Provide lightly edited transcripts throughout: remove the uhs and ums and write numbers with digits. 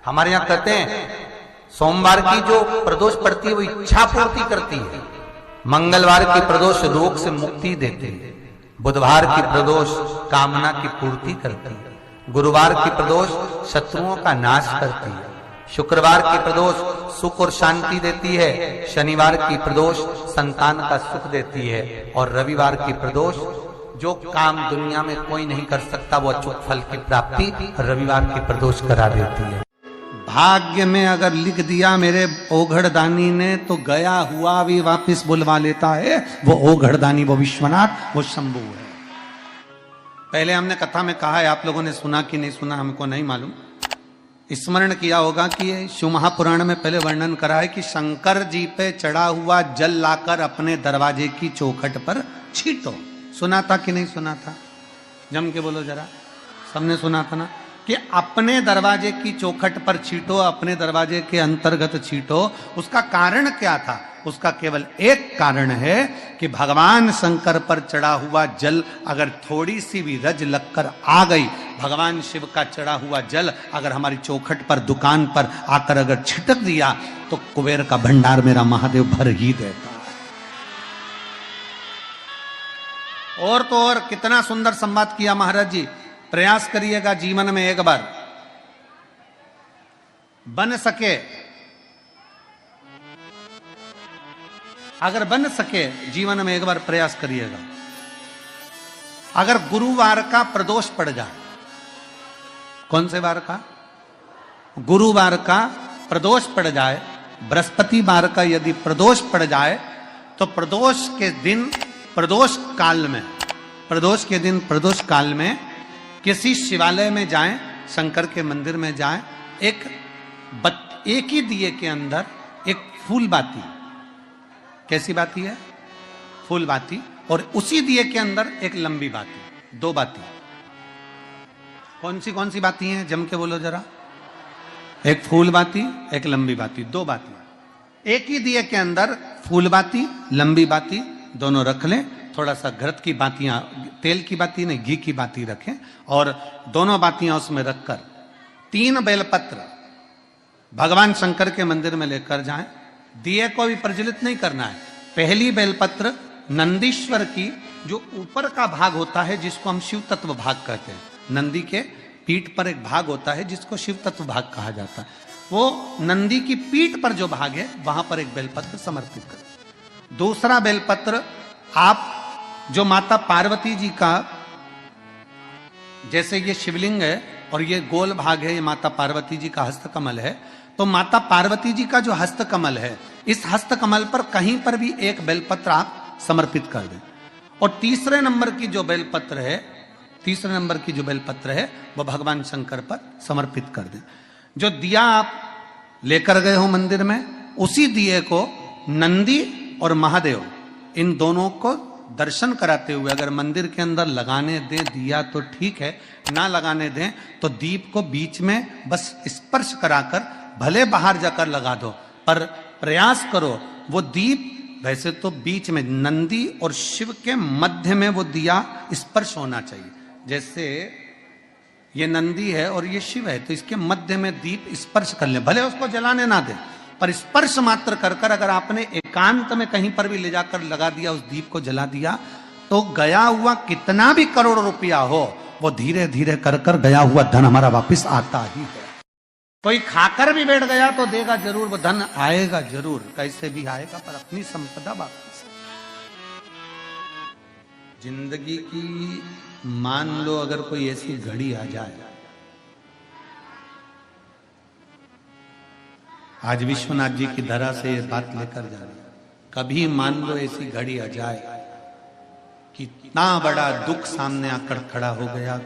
हमारे यहां कहते हैं सोमवार की जो प्रदोष पड़ती है वो इच्छा पूर्ति करती है, मंगलवार की प्रदोष रोग से मुक्ति देती है, बुधवार की प्रदोष कामना की पूर्ति करती है, गुरुवार की प्रदोष शत्रुओं का नाश करती है, शुक्रवार की प्रदोष सुख और शांति देती है, शनिवार की प्रदोष संतान का सुख देती है, और रविवार की प्रदोष जो काम दुनिया में कोई नहीं कर सकता वो अचूक फल की प्राप्ति रविवार की प्रदोष करा देती है। भाग्य में अगर लिख दिया मेरे ओघड़दानी ने तो गया हुआ भी वापस बुलवा लेता है। वो ओघड़दानी, वो विश्वनाथ, वो शंभू है। पहले हमने कथा में कहा है, आप लोगों ने सुना कि नहीं सुना हमको नहीं मालूम, स्मरण किया होगा कि शिव महापुराण में पहले वर्णन करा है कि शंकर जी पे चढ़ा हुआ जल लाकर अपने दरवाजे की चौखट पर छींटो। सुना था कि नहीं सुना था? जम के बोलो जरा, सबने सुना था ना कि अपने दरवाजे की चौखट पर छींटो, अपने दरवाजे के अंतर्गत छींटो। उसका कारण क्या था? उसका केवल एक कारण है कि भगवान शंकर पर चढ़ा हुआ जल अगर थोड़ी सी भी रज लगकर आ गई, भगवान शिव का चढ़ा हुआ जल अगर हमारी चौखट पर, दुकान पर आकर अगर छिटक दिया तो कुबेर का भंडार मेरा महादेव भर ही देता। और तो और कितना सुंदर संवाद किया महाराज जी। प्रयास करिएगा जीवन में एक बार, बन सके, अगर बन सके जीवन में एक बार प्रयास करिएगा। अगर गुरुवार का प्रदोष पड़ जाए, कौन से वार का? गुरुवार का प्रदोष पड़ जाए, बृहस्पतिवार का यदि प्रदोष पड़ जाए तो प्रदोष के दिन, प्रदोष काल में, प्रदोष के दिन, प्रदोष काल में किसी शिवालय में जाएं, शंकर के मंदिर में जाएं, एक ही दिए के अंदर एक फूल बाती, कैसी बाती है? फूल बाती, और उसी दिए के अंदर एक लंबी बाती, दो बाती। कौन सी बाती हैं? जम के बोलो जरा। एक फूल बाती, एक लंबी बाती, दो बाती। एक ही दिए के अंदर फूल बाती, लंबी बाती दोनों रख लें। थोड़ा सा घृत की बातियां, तेल की बाती नहीं, घी की बाती रखें, और दोनों बातियां उसमें रखकर 3 बेलपत्र भगवान शंकर के मंदिर में लेकर जाएं। दिए को भी प्रज्वलित नहीं करना है। पहली बेलपत्र नंदीश्वर की जो ऊपर का भाग होता है, जिसको हम शिव तत्व भाग कहते हैं, नंदी के पीठ पर एक भाग होता है जिसको शिव तत्व भाग कहा जाता है, वो नंदी की पीठ पर जो भाग है वहां पर एक बेलपत्र समर्पित करें। दूसरा बेलपत्र आप जो माता पार्वती जी का, जैसे ये शिवलिंग है और ये गोल भाग है, ये माता पार्वती जी का हस्तकमल है, तो माता पार्वती जी का जो हस्तकमल है, इस हस्तकमल पर कहीं पर भी एक बेलपत्र आप समर्पित कर दें। और तीसरे नंबर की जो बेलपत्र है, तीसरे नंबर की जो बेलपत्र है वो भगवान शंकर पर समर्पित कर दें। जो दिया आप लेकर गए हो मंदिर में, उसी दिए को नंदी और महादेव इन दोनों को दर्शन कराते हुए अगर मंदिर के अंदर लगाने दें दिया तो ठीक है, ना लगाने दें तो दीप को बीच में बस स्पर्श कराकर भले बाहर जाकर लगा दो, पर प्रयास करो वो दीप, वैसे तो बीच में नंदी और शिव के मध्य में वो दिया स्पर्श होना चाहिए। जैसे ये नंदी है और ये शिव है, तो इसके मध्य में दीप स्पर्श कर ले, भले उसको जलाने ना दे, पर स्पर्श मात्र कर कर अगर आपने एकांत में कहीं पर भी ले जाकर लगा दिया, उस दीप को जला दिया, तो गया हुआ कितना भी करोड़ रुपया हो वो धीरे धीरे कर कर गया हुआ धन हमारा वापस आता ही है। कोई खाकर भी बैठ गया तो देगा जरूर, वो धन आएगा जरूर, कैसे भी आएगा, पर अपनी संपदा वापस। जिंदगी की मान लो अगर कोई ऐसी घड़ी आ जाए, आज विश्वनाथ जी की धरा से ये बात लेकर जा रही, कभी मान लो ऐसी घड़ी आ जाए कि इतना बड़ा दुख सामने आकर खड़ा हो गया,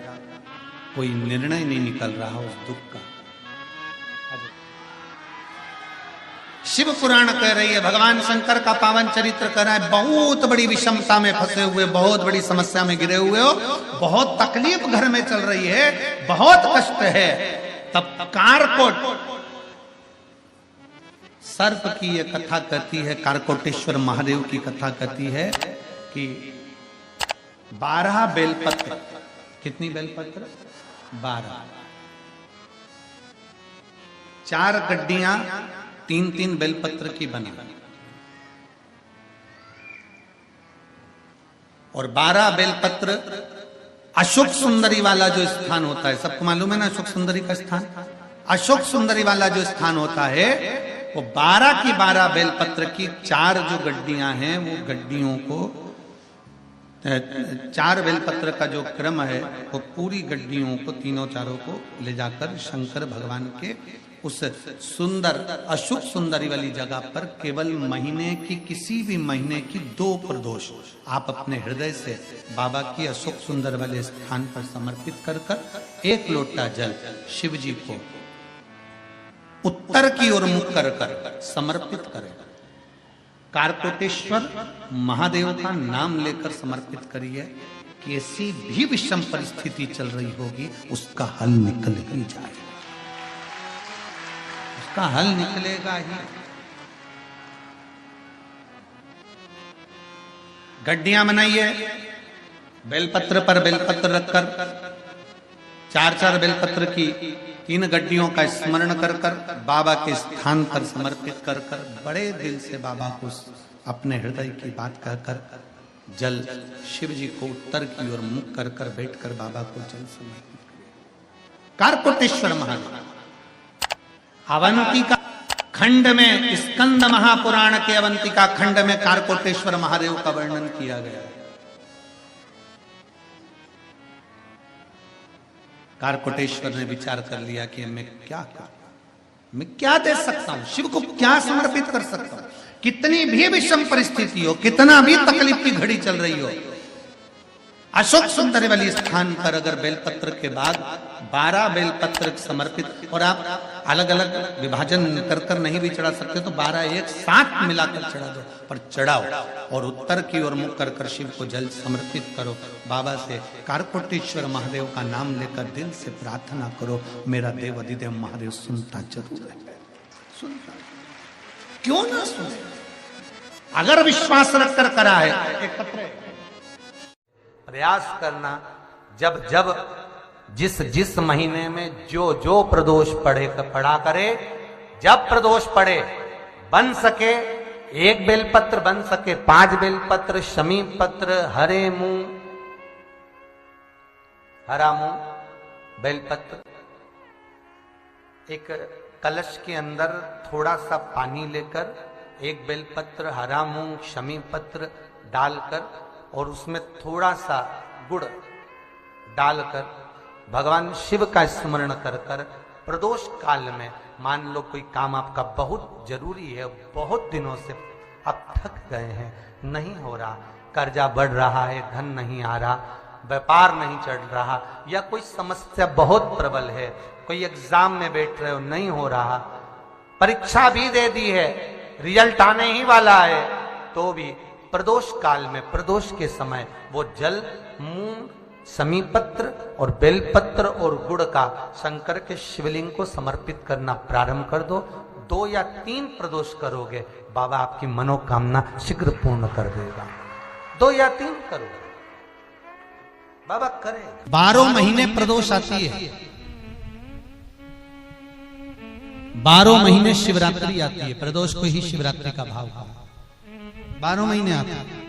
कोई निर्णय नहीं निकल रहा उस दुख का। शिव पुराण कह रही है, भगवान शंकर का पावन चरित्र कर रहा है, बहुत बड़ी विषमता में फंसे हुए, बहुत बड़ी समस्या में गिरे हुए हो, बहुत तकलीफ घर में चल रही है, बहुत कष्ट है, तब कारकोट सर्प की यह कथा कहती है, कारकोटेश्वर महादेव की कथा कहती है कि 12 बेलपत्र, कितनी बेलपत्र? 12, 4 गड्डियां 3-3 बेलपत्र की बना और 12 बेलपत्र अशोक सुंदरी वाला जो स्थान होता है, सबको मालूम है ना अशोक सुंदरी का स्थान। अशोक सुंदरी वाला जो स्थान होता है वो 12 की 12 बेलपत्र की 4 जो गड्डियां हैं वो गड्डियों को 4 बेलपत्र का जो क्रम है वो पूरी गड्डियों को तीनों चारों को ले जाकर शंकर भगवान के उस सुंदर अशोक सुंदरी वाली जगह पर केवल महीने की किसी भी महीने की 2 प्रदोष आप अपने हृदय से बाबा की अशोक सुंदर वाले स्थान पर समर्पित कर कर 1 लोटा जल शिव जी को उत्तर की ओर मुख कर कर समर्पित करें। कारकोटेश्वर महादेव का नाम लेकर समर्पित करिए। कैसी भी विषम परिस्थिति चल रही होगी उसका हल निकल ही जाएगा, उसका हल निकलेगा ही। गड्डियां बनाइए, बेलपत्र पर बेलपत्र रखकर 4-4 बेलपत्र की 3 गड्डियों का स्मरण कर कर बाबा के स्थान पर समर्पित कर कर बड़े दिल से बाबा को अपने हृदय की बात कहकर जल शिव जी को उत्तर की ओर मुख कर कर बैठ कर बाबा को जल समर्पित करें। कारकोटेश्वर महादेव अवंतिका खंड में, स्कंद महापुराण के अवंतिका खंड में कारकोटेश्वर महादेव का वर्णन किया गया है। कारकोटेश्वर ने विचार कर लिया कि मैं क्या करूं, मैं क्या दे सकता हूं, शिव को क्या समर्पित कर सकता हूं। कितनी भी विषम परिस्थिति हो, कितना भी तकलीफ की घड़ी चल रही हो, अशोक सुंदरी वाली स्थान पर अगर बेलपत्र के बाद 12 बेलपत्र समर्पित, और आप अलग अलग विभाजन कर कर नहीं भी चढ़ा सकते तो 12 एक साथ मिलाकर चढ़ा दो, पर चढ़ाओ और उत्तर की ओर मुख कर कर शिव को जल समर्पित करो। बाबा से कारकोटेश्वर महादेव का नाम लेकर दिल से प्रार्थना करो, मेरा देव अधिदेव महादेव सुनता जरूर है, सुनता, क्यों ना सुने। अगर विश्वास रखकर करा है, एकत्र प्रयास करना, जब जब जिस जिस महीने में जो जो प्रदोष पड़ा करे, जब प्रदोष पड़े बन सके 1 बेलपत्र, बन सके 5 बेलपत्र, शमी पत्र, हरे मुंह, हरा मुंह बेलपत्र, एक कलश के अंदर थोड़ा सा पानी लेकर 1 बेलपत्र, हरा मूंग, शमी पत्र डालकर और उसमें थोड़ा सा गुड़ डालकर भगवान शिव का स्मरण कर कर प्रदोष काल में, मान लो कोई काम आपका बहुत जरूरी है, बहुत दिनों से आप थक गए हैं, नहीं हो रहा, कर्जा बढ़ रहा है, धन नहीं आ रहा, व्यापार नहीं चढ़ रहा, या कोई समस्या बहुत प्रबल है, कोई एग्जाम में बैठ रहे हो नहीं हो रहा, परीक्षा भी दे दी है, रिजल्ट आने ही वाला है, तो भी प्रदोष काल में, प्रदोष के समय वो जल मूंग, समीपत्र और बेलपत्र और गुड़ का शंकर के शिवलिंग को समर्पित करना प्रारंभ कर दो। 2 या 3 प्रदोष करोगे, बाबा आपकी मनोकामना शीघ्र पूर्ण कर देगा। 2 या 3 करोगे, बाबा करेगा। 12 महीने प्रदोष आती है, 12 महीने शिवरात्रि आती है, प्रदोष को ही शिवरात्रि का भाव है, 12 महीने आते हैं।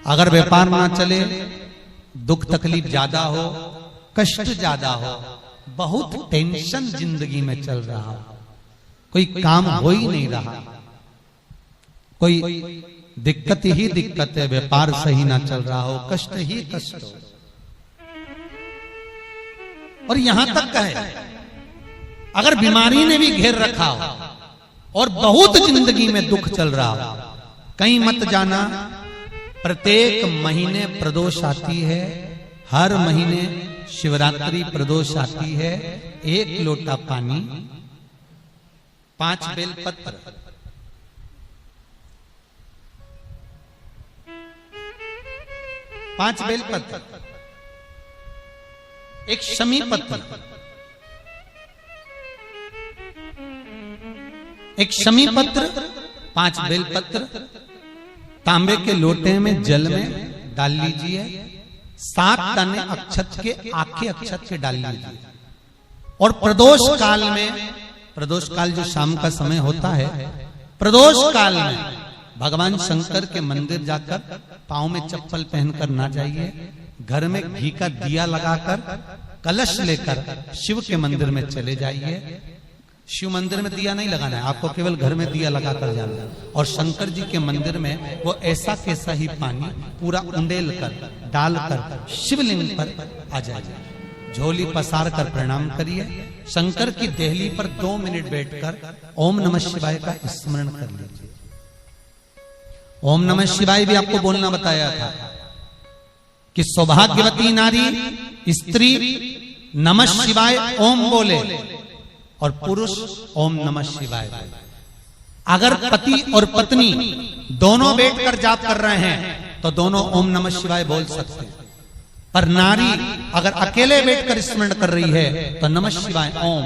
अगर व्यापार ना चले, दुख तकलीफ ज्यादा हो, कष्ट ज्यादा हो, बहुत टेंशन जिंदगी में चल रहा हो, कोई काम हो ही नहीं रहा, कोई दिक्कत ही दिक्कत है, व्यापार सही ना चल रहा हो, कष्ट ही कष्ट हो, और यहां तक है अगर बीमारी ने भी घेर रखा हो और बहुत जिंदगी में दुख चल रहा हो, कहीं मत जाना, प्रत्येक महीने प्रदोष आती है, हर महीने शिवरात्रि प्रदोष आती है। 1 लोटा पानी, 5 बेलपत्र, 5 बेलपत्र, 1 शमी पत्र, 1 शमी पत्र, 5 बेलपत्र तांबे के लोटे में जल में डाल लीजिए, 7 दाने अक्षत के, आखे अक्षत के डाल लीजिए, और प्रदोष काल में प्रदोष काल जो शाम का समय होता है, प्रदोष काल में भगवान शंकर के मंदिर जाकर पांव में चप्पल पहनकर ना जाइए। घर में घी का दिया लगाकर कलश लेकर शिव के मंदिर में चले जाइए। शिव मंदिर में दिया नहीं लगाना है आपको, केवल घर में दिया लगाकर जाना है। और शंकर जी के मंदिर में वो ऐसा कैसा ही पानी पूरा उंडेल कर डालकर शिवलिंग पर आ जाइए। झोली पसार कर प्रणाम करिए। शंकर की देहली पर 2 मिनट बैठकर ओम नमः शिवाय का स्मरण कर लीजिए। ओम नमः शिवाय भी आपको बोलना बताया था कि सौभाग्यवती नारी स्त्री नमः शिवाय ओम बोले और पुरुष ओम नमः शिवाय बोले। अगर पति और पत्नी दोनों बैठकर जाप कर रहे हैं तो दोनों ओम नमः शिवाय बोल सकते हैं। पर नारी अगर अकेले बैठकर स्मरण कर रही है तो नमः शिवाय ओम।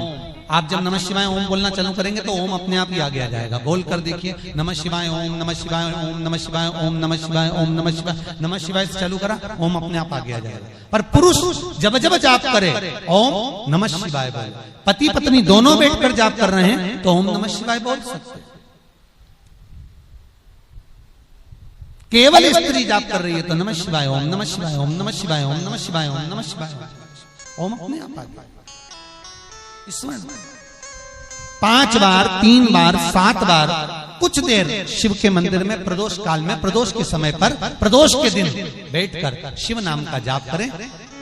आप जब नमः शिवाय ओम बोलना चालू करेंगे तो ओम अपने आप ही आगे आ जाएगा। बोल कर देखिए, नमः शिवाय ओम, नमः शिवाय ओम, नमः शिवाय ओम, नमः शिवाय ओम, नमः शिवाय। नमः शिवाय से चालू करा, ओम अपने आप आगे आ जाएगा। पर पुरुष जब जब जाप करे ओम नमः शिवाय बोले। पति पत्नी दोनों बैठकर जाप कर रहे हैं तो ओम नमः शिवाय बोल सकते। केवल स्त्री जाप कर रही है तो नमः शिवाय ओम, नमः शिवाय ओम, नमः शिवाय ओम, नमः शिवाय ओम, नमः शिवाय ओम अपने आप आ गया। 5 बार, 3 बार, 7 बार कुछ देर शिव के मंदिर में प्रदोष काल में, प्रदोष के समय पर, प्रदोष के दिन बैठकर शिव नाम का जाप करें।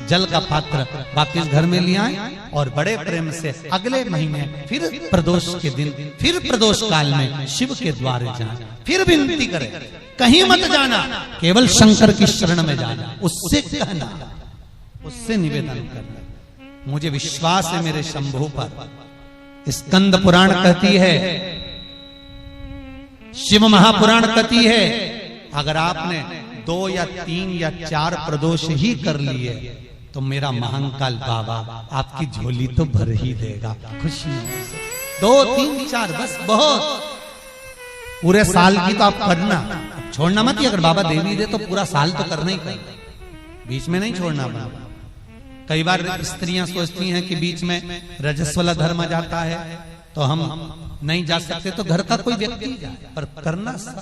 जल का पात्र वापिस घर में ले आए और बड़े प्रेम से अगले महीने फिर प्रदोष के दिन, फिर प्रदोष काल में शिव के द्वारे जाएं। फिर विनती करें, कहीं मत जाना, केवल शंकर की शरण में जाना। उससे कहना, उससे निवेदन करना, मुझे विश्वास है मेरे शंभु पर। स्कंद पुराण कहती है, शिव महापुराण कहती है, अगर आपने 2 या 3 या 4 प्रदोष ही कर लिए तो मेरा महाकाल बाबा आपकी झोली तो भर ही देगा खुशी से। 2, 3, 4 बस बहुत। पूरे साल की तो आप करना, छोड़ना मत। अगर बाबा देवी दे तो पूरा साल तो करना ही करना, बीच में नहीं छोड़ना बाबा। कई बार स्त्रियां सोचती हैं कि बीच में रजस्वला धर्म आ जाता है तो हम नहीं जा सकते, तो घर का कोई व्यक्ति जाए, पर करना सब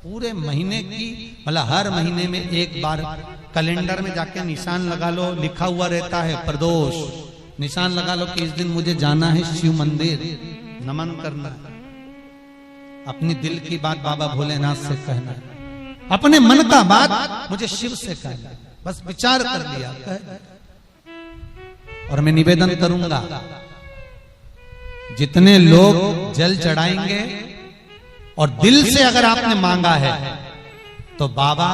पूरे महीने की, मतलब हर महीने में एक बार कैलेंडर में जाके निशान लगा लो, लिखा हुआ रहता है प्रदोष, निशान लगा लो कि इस दिन मुझे जाना है शिव मंदिर, नमन करना, अपनी दिल की बात बाबा भोलेनाथ से कहना, अपने मन का बात मुझे शिव से कहना, बस विचार कर लिया कह। और मैं निवेदन करूंगा, जितने लोग जल चढ़ाएंगे और दिल से अगर आपने मांगा है तो बाबा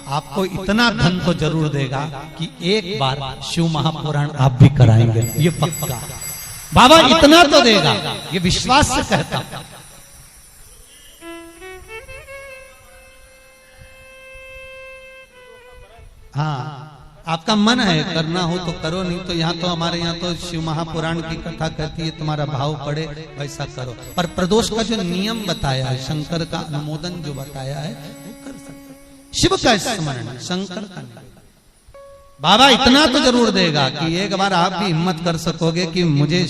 आपको इतना धन तो जरूर देगा कि एक बार शिव महापुराण आप भी कराएंगे, ये पक्का। बाबा इतना तो देगा, ये विश्वास से कहता। हाँ, आपका मन है करना हो तो करो, नहीं तो यहाँ तो हमारे यहाँ तो शिव महापुराण की कथा कहती है, तुम्हारा भाव पड़े वैसा करो। पर प्रदोष का जो नियम बताया है, शंकर का अनुमोदन जो बताया है वो कर सकते। शिव का स्मरण, शंकर का बाबा इतना तो जरूर देगा कि एक बार आप भी हिम्मत कर सकोगे कि मुझे